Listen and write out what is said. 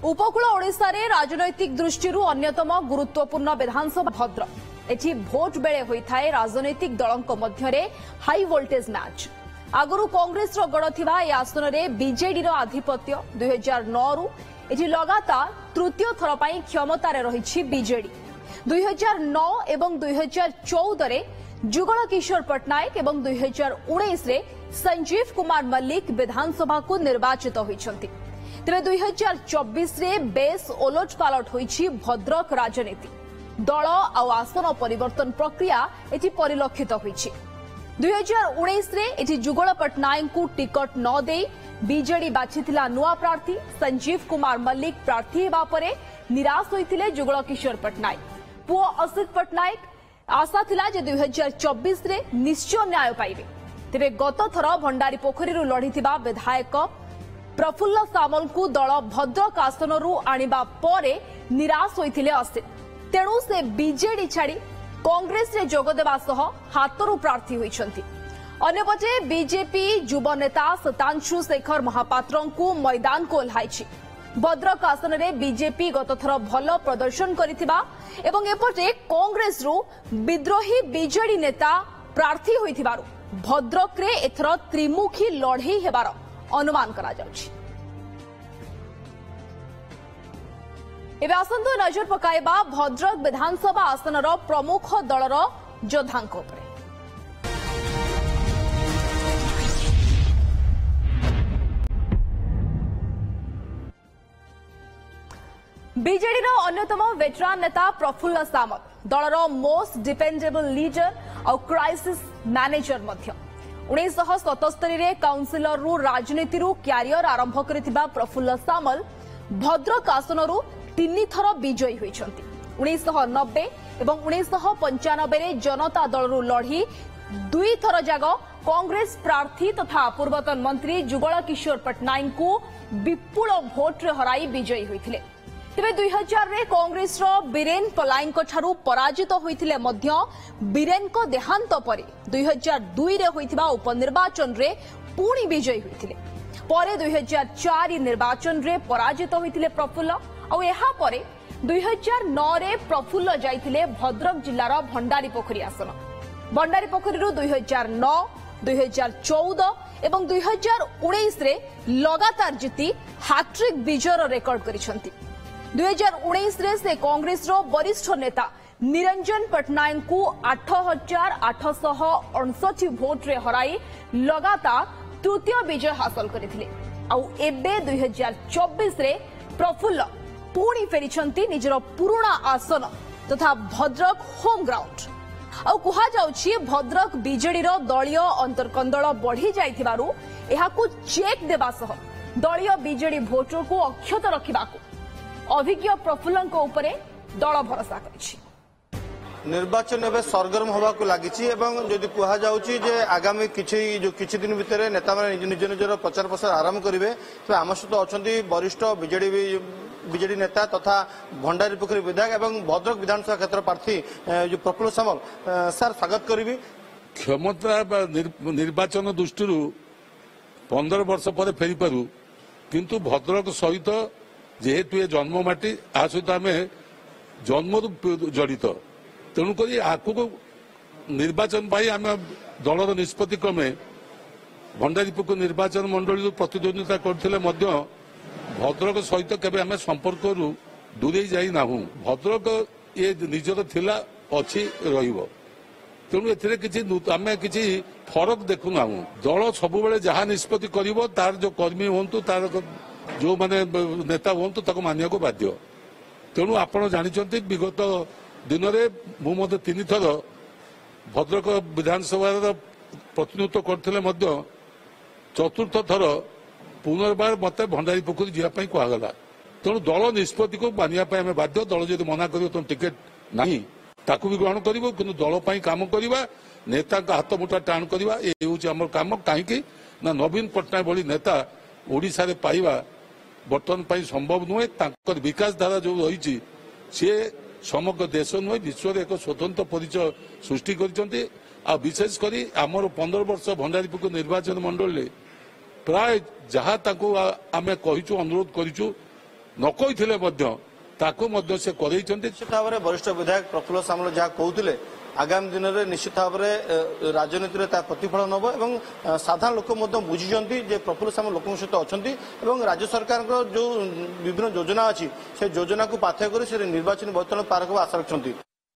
उपकूल ओडिशा रे राजनैतिक दृष्टि अन्यतम गुरुत्वपूर्ण विधानसभा भद्रक एठी भोट बेले होइथाय राजनैतिक दलंक मध्यरे हाई वोल्टेज मैच। आगुरु कांग्रेस रो गड़ थिबा ए आसन रे बीजेडी रो आधिपत्य 2009 रु एठी लगातार तृतीय थर पई क्षमता रे रहिछि बीजेडी। 2009 एवं 2014 रे जुगल किशोर पटनायक एवं 2019 रे संजीव कुमार मल्लिक विधानसभा को निर्वाचित होइछंती। तेरे 2024 रे बेस ओलट पालट होइछि भद्रक राजनीति। दल आ आसन परिवर्तन प्रक्रिया एटी परिलक्षित होइछि। 2019 रे एटी जुगल पटनायक को टिकट न दे बीजेडी बाछिथिला नुआ प्रार्थी संजीव कुमार मल्लिक प्रार्थी हेबा परे निराश होइथिले जुगल किशोर पटनायक। पुओ असित पटनायक आशा थिला जे 2024 रे निश्चय न्याय पाइबे। तेरे गत थर भंडारी पोखरी लढ़िथिबा विधायक प्रफुल्ल सामल को दल भद्रक आसनरू आनिबा परे निराश होइथिले असित। तेणु से बीजेडी छाड़ी कांग्रेस रे जोग देबा सह हातरू प्रार्थी होइछंती। अन्यपटे बीजेपी युव नेता सतांशु शेखर महापात्रन को मैदान को ओह्लाइछि। भद्रक आसन रे बीजेपी गत थर भल प्रदर्शन करिथिबा एवं एपटे कांग्रेस रु विद्रोही बीजेडी नेता प्रार्थी होइथिबारु भद्रक रे एथर त्रिमुखी लड़ई हेबार अनुमान करा जाउछि। एबे आसंतो नजर पकाइबा भद्रक विधानसभा आसनर प्रमुख दलर योद्धांक उपरे। बीजेडी अन्यतम वेटरान नेता प्रफुल्ल सामल दलर मोस्ट डिपेंडेबल लीडर और क्राइसिस मैनेजर मध्य 1977 रे काउंसिलर रु राजनीति रु क्यारियर आरंभ करिथिबा प्रफुल्ल सामल भद्रक आसनरू 3 थर विजयी होइछंती। 1990 एवं 1995 रे जनता दल रु लढ़ी 2 थर जाग कांग्रेस प्रार्थी तथा पूर्वतन मंत्री जुगल किशोर पटनायक को विपुल भोट रे हराई विजयी होइथिले। तेबे 2000 रे कांग्रेस रो बीरेन पलायंक ठारू पराजित होइथिले मध्य बीरेन को देहांत परे 2002 रे होइथिबा उपनिर्वाचन रे पुणी विजयी होइथिले। परे 2004 निर्वाचन रे पराजित होइथिले प्रफुल्ल और एहा परे 2009 रे प्रफुल्ल जाइथिले भद्रक जिल्लार भंडारी पोखरी आसन। भंडारी पोखरी रु 2009 2014 एवं 2019 रे लगातार जीती हैट्रिक विजय रेकर्ड करिसंती। 2019 रे से कांग्रेस रो वरिष्ठ नेता निरंजन पटनायक को 8859 भोट रे हराई लगातार तृतीय विजय हासिल करथिले। आउ एबे 2024 रे प्रफुल्ल पुणी फेरिछंती निजर पुराना आसन तथा भद्रक होम ग्राउंड। आउ कुहा जाउछि भद्रक बीजेडी रो दलीय अंतरकंदल बढ़ी जाइथिबारु एहाकु चेक देबा सह दलीय बीजेडी भोटर को अक्षत रखिबाकु अभिज्ञ प्रफुल्लंक उपरे दल भरोसा करिछि। निर्वाचन एवं सरगरम होबाकू लागिछि एवं जदि कुहा जाउछि जे आगामी किछि दिन भितर नेता माने निज निजर प्रचार प्रसार आरंभ करिवे तो आम सहित अछंती वरिष्ठ बीजेडी नेता तथा भंडारी पोखरी विधायक एवं भद्रक विधानसभा क्षेत्र प्रार्थी जो प्रफुल्ल सामल सर स्वागत करिवि। क्षमता निर्वाचन दृष्टि 15 वर्ष पर फेरी पारू किंतु भद्रक सहित जेहेतु ये जन्ममाटी आ सहित आम जन्मरू जड़ित तेणुक आगू निर्वाचन आम दलर निष्पत्ति क्रमे भंडारीपुर निर्वाचन मंडली प्रतिद्वंदिता करथिले मध्य भद्रक सहित केबे आम संपर्क दूरे जाई नाहु। भद्रक ये निजर थिला अछि रहिबो तेणु एथिरे किछि आम किछि फरक देखु नाहु। दल सबुबेले जहा निष्पत्ति करिवो तार जो कर्मी होंतु तार जो माने नेता हूँ ताको मानिया को बाध्य। तेणु आपण जानिचंती विगत दिन में मु 3 थर भद्रक विधानसभा प्रतिनिधित्व करथिले मध्य चतुर्थ थर पुनर्बार मते भंडारी पोखरी जावाई कहगला। तेणु दल निष्पत्ति को मानिया आम बाध्य। दल जदि मना कर तुम टिकेट नहीं ताकू भी ग्रहण करिवो किंतु दल पई काम करिवा नेता हाथ मुठा टाण करिवा ए होउची हमर काम। काहेकि ना नवीन पटनायक भली नेता ओडिशा रे पाइबा बर्तमान पाई संभव नुहे। तांकर विकास धारा जो रही सी समग्र देश नुहे विश्व एक स्वतंत्र परिचय सृष्टि कर विशेषकर आमर 15 वर्ष भंडारीपुर निर्वाचन मंडल प्राय जहाँ आम कहीचु अनुरोध करूँ ନ କହିଥିଲେ ମଧ୍ୟ ତାକୁ ମଧ୍ୟ ସେ କରେଇଛନ୍ତି। ନିଶ୍ଚିତ ଭାବରେ ବରିଷ୍ଠ ବିଧାୟକ ପ୍ରଫୁଲ୍ଲ ସାମଲ ଯାହା କହୁଥିଲେ ଆଗାମୀ ଦିନରେ ନିଶ୍ଚିତ ଭାବରେ ରାଜନୀତିରେ ତା ପ୍ରତିଫଳନ ହେବ ଏବଂ ସାଧାରଣ ଲୋକ ମଧ୍ୟ ବୁଝିଛନ୍ତି ଯେ ପ୍ରଫୁଲ୍ଲ ସାମଲ ଲୋକଙ୍କ ସହିତ ଅଛନ୍ତି ଏବଂ ରାଜ୍ୟ ସରକାରଙ୍କର ଯେଉଁ ବିଭିନ୍ନ ଯୋଜନା ଅଛି ସେ ଯୋଜନାକୁ ପାଥେୟ କରି ସେ ନିର୍ବାଚନୀ ବୈତରଣୀ ପାର ହେବା ଆଶା ରଖିଛନ୍ତି।